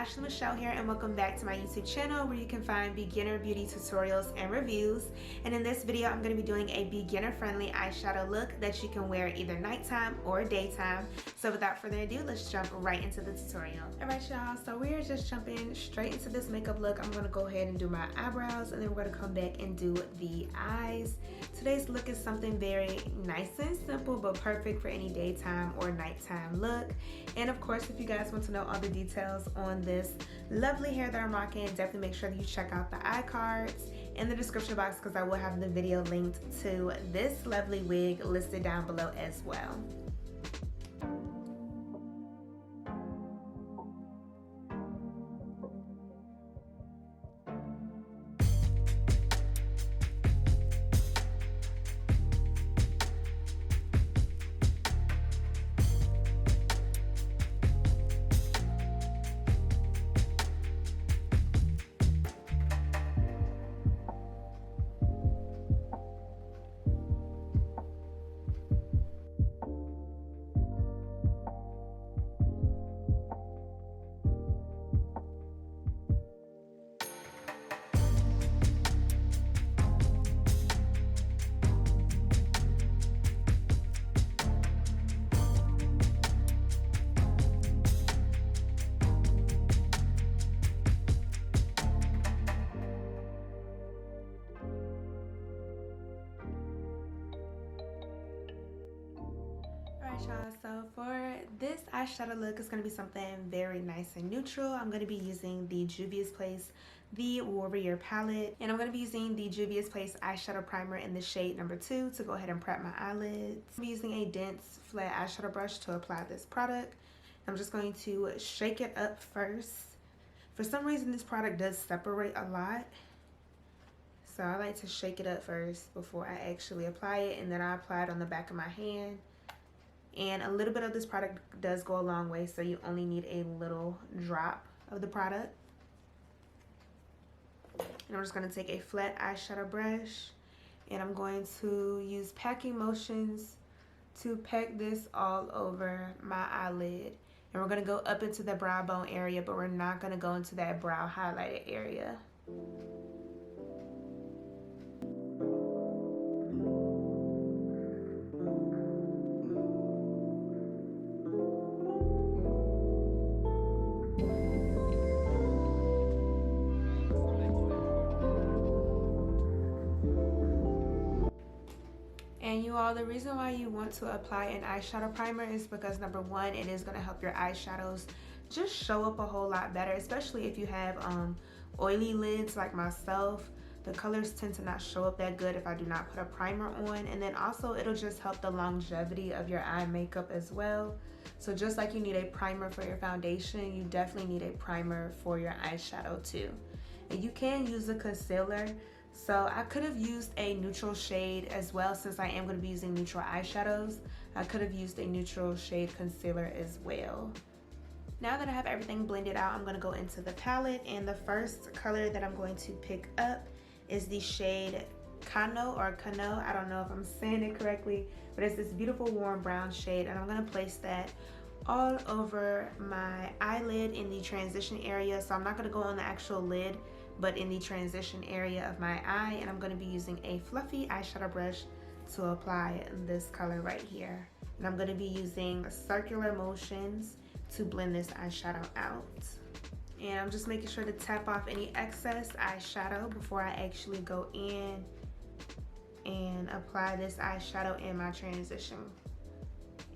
Ashley Michelle here, and welcome back to my YouTube channel where you can find beginner beauty tutorials and reviews. And in this video, I'm going to be doing a beginner-friendly eyeshadow look that you can wear either nighttime or daytime. So without further ado, let's jump right into the tutorial. Alright y'all, so we're just jumping straight into this makeup look. I'm going to go ahead and do my eyebrows, and then we're going to come back and do the eyes. Today's look is something very nice and simple, but perfect for any daytime or nighttime look. And of course, if you guys want to know all the details on this lovely hair that I'm rocking, definitely make sure that you check out the iCards in the description box, because I will have the video linked to this lovely wig listed down below as well. So for this eyeshadow look, it's going to be something very nice and neutral. I'm going to be using the Juvia's Place, the Warrior palette, and I'm going to be using the Juvia's Place eyeshadow primer in the shade number 2 to go ahead and prep my eyelids. I'm using a dense flat eyeshadow brush to apply this product. I'm just going to shake it up first. For some reason, this product does separate a lot, so I like to shake it up first before I actually apply it, and then I apply it on the back of my hand. And a little bit of this product does go a long way, so you only need a little drop of the product. And I'm just going to take a flat eyeshadow brush, and I'm going to use packing motions to pack this all over my eyelid. And we're going to go up into the brow bone area, but we're not going to go into that brow highlighted area. And you all, the reason why you want to apply an eyeshadow primer is because number one, it is going to help your eyeshadows just show up a whole lot better, especially if you have oily lids like myself. The colors tend to not show up that good if I do not put a primer on. And then also it'll just help the longevity of your eye makeup as well. So just like you need a primer for your foundation, you definitely need a primer for your eyeshadow too. And you can use a concealer. So I could have used a neutral shade as well, since I am going to be using neutral eyeshadows. I could have used a neutral shade concealer as well. Now that I have everything blended out, I'm going to go into the palette, and the first color that I'm going to pick up is the shade Kano or Kano. I don't know if I'm saying it correctly, but it's this beautiful warm brown shade, and I'm going to place that all over my eyelid in the transition area. So I'm not going to go on the actual lid, but in the transition area of my eye, and I'm going to be using a fluffy eyeshadow brush to apply this color right here. And I'm going to be using circular motions to blend this eyeshadow out. And I'm just making sure to tap off any excess eyeshadow before I actually go in and apply this eyeshadow in my transition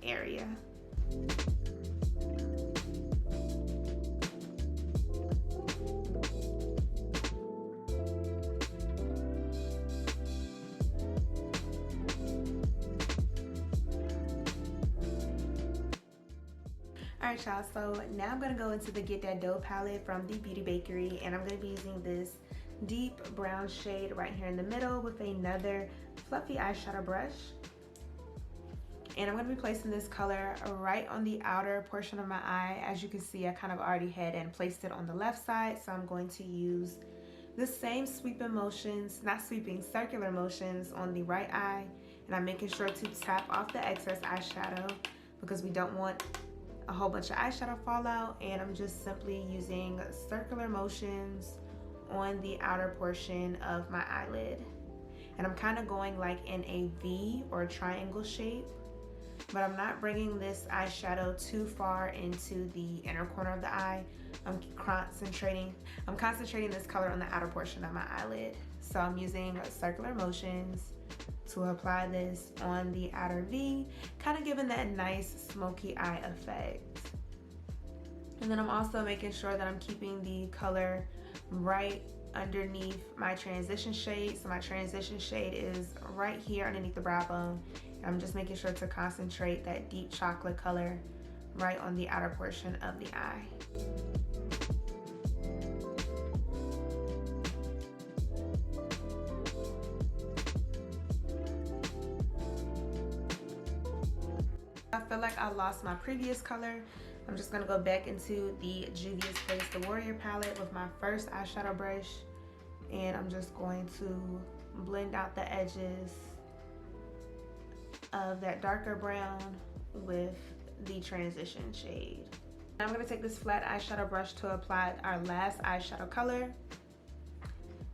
area. Alright y'all, so now I'm going to go into the Get That Dough palette from the Beauty Bakerie, and I'm going to be using this deep brown shade right here in the middle with another fluffy eyeshadow brush. And I'm going to be placing this color right on the outer portion of my eye. As you can see, I kind of already had and placed it on the left side, so I'm going to use the same sweeping motions, not sweeping, circular motions on the right eye. And I'm making sure to tap off the excess eyeshadow because we don't want a whole bunch of eyeshadow fallout, and I'm just simply using circular motions on the outer portion of my eyelid. And I'm kind of going like in a V or a triangle shape, but I'm not bringing this eyeshadow too far into the inner corner of the eye. I'm concentrating this color on the outer portion of my eyelid. So I'm using circular motions to apply this on the outer V, kind of giving that nice smoky eye effect. And then I'm also making sure that I'm keeping the color right underneath my transition shade. So my transition shade is right here underneath the brow bone. And I'm just making sure to concentrate that deep chocolate color right on the outer portion of the eye. I feel like I lost my previous color. I'm just gonna go back into the Juvia's Place the Warrior palette with my first eyeshadow brush, and I'm just going to blend out the edges of that darker brown with the transition shade. I'm gonna take this flat eyeshadow brush to apply our last eyeshadow color,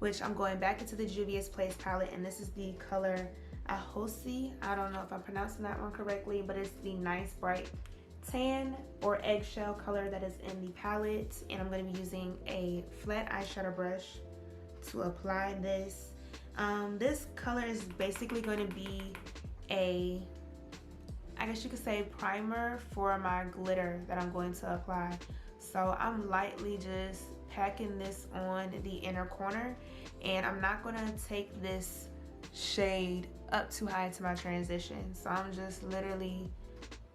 which I'm going back into the Juvia's Place palette, and this is the color Ahosi. I don't know if I'm pronouncing that one correctly, but it's the nice bright tan or eggshell color that is in the palette. And I'm going to be using a flat eyeshadow brush to apply this. This color is basically going to be a, I guess you could say, primer for my glitter that I'm going to apply. So I'm lightly just packing this on the inner corner, and I'm not going to take this shade up too high to my transition. So I'm just literally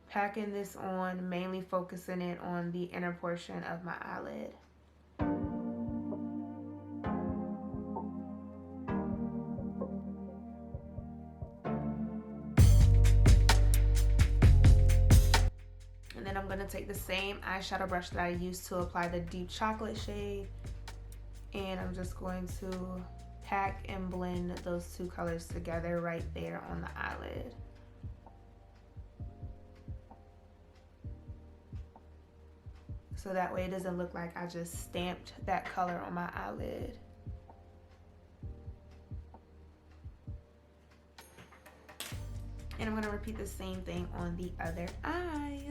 packing this on, mainly focusing it on the inner portion of my eyelid. And then I'm going to take the same eyeshadow brush that I used to apply the deep chocolate shade, and I'm just going to pack and blend those two colors together right there on the eyelid. So that way it doesn't look like I just stamped that color on my eyelid. And I'm gonna repeat the same thing on the other eye.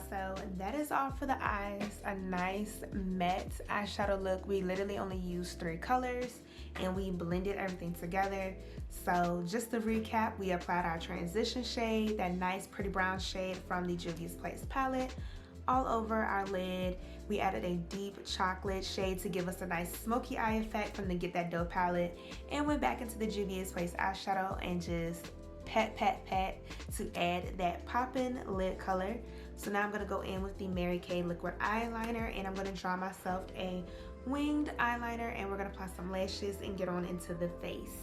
So that is all for the eyes. A nice matte eyeshadow look. We literally only used 3 colors and we blended everything together. So just to recap, we applied our transition shade, that nice pretty brown shade from the Juvia's Place palette, all over our lid. We added a deep chocolate shade to give us a nice smoky eye effect from the Get That Dough palette, and went back into the Juvia's Place eyeshadow and just pat to add that poppin' lid color. So now I'm going to go in with the Mary Kay liquid eyeliner, and I'm going to draw myself a winged eyeliner, and we're going to apply some lashes and get on into the face.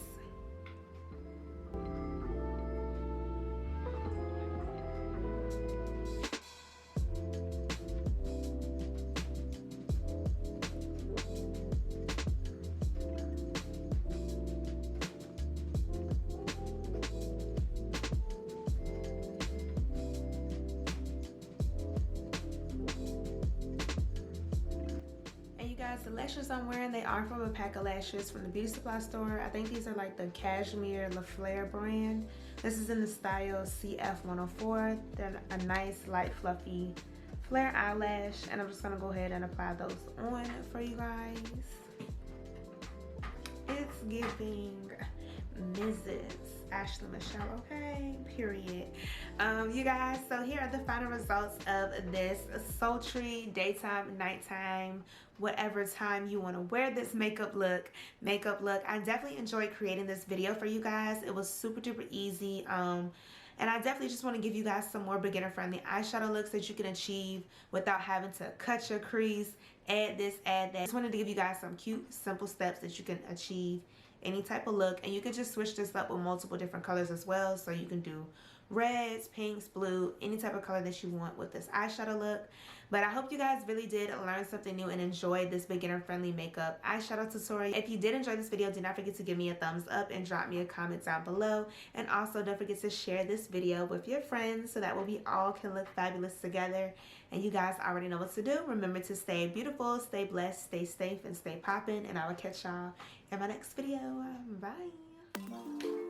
The lashes I'm wearing, they are from a pack of lashes from the beauty supply store. I think these are like the Cashmere La Flare brand. This is in the style CF104. They're a nice light fluffy flare eyelash, and I'm just gonna go ahead and apply those on for you guys. It's giving Mrs. Ashley Michelle, okay? Period. You guys, so here are the final results of this sultry daytime, nighttime, whatever time you want to wear this makeup look. I definitely enjoyed creating this video for you guys. It was super duper easy. And I definitely just want to give you guys some more beginner friendly eyeshadow looks that you can achieve without having to cut your crease, add this, add that. Just wanted to give you guys some cute, simple steps that you can achieve any type of look. And you can just switch this up with multiple different colors as well. So you can do reds, pinks, blue, any type of color that you want with this eyeshadow look. But I hope you guys really did learn something new and enjoy this beginner friendly makeup eyeshadow tutorial. If you did enjoy this video, do not forget to give me a thumbs up and drop me a comment down below. And also don't forget to share this video with your friends so that way we all can look fabulous together. And you guys already know what to do. Remember to stay beautiful, stay blessed, stay safe, and stay poppin'. And I will catch y'all in my next video. Bye.